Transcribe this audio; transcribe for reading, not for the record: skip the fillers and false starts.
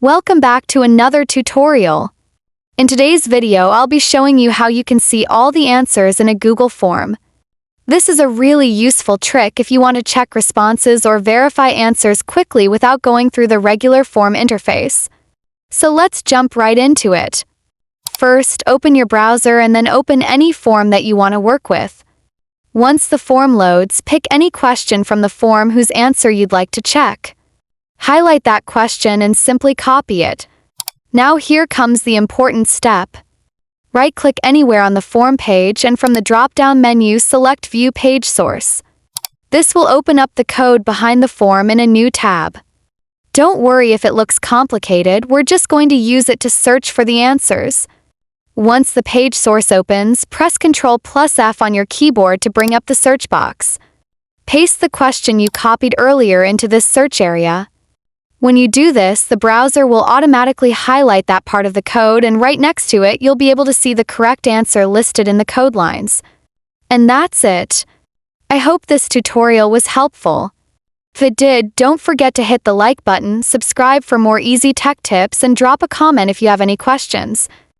Welcome back to another tutorial. In today's video, I'll be showing you how you can see all the answers in a Google form. This is a really useful trick if you want to check responses or verify answers quickly without going through the regular form interface. So let's jump right into it. First, open your browser and then open any form that you want to work with. Once the form loads, pick any question from the form whose answer you'd like to check. Highlight that question and simply copy it. Now here comes the important step. Right-click anywhere on the form page and from the drop-down menu select View Page Source. This will open up the code behind the form in a new tab. Don't worry if it looks complicated, we're just going to use it to search for the answers. Once the page source opens, press Ctrl+F on your keyboard to bring up the search box. Paste the question you copied earlier into this search area. When you do this, the browser will automatically highlight that part of the code, and right next to it, you'll be able to see the correct answer listed in the code lines. And that's it. I hope this tutorial was helpful. If it did, don't forget to hit the like button, subscribe for more easy tech tips, and drop a comment if you have any questions.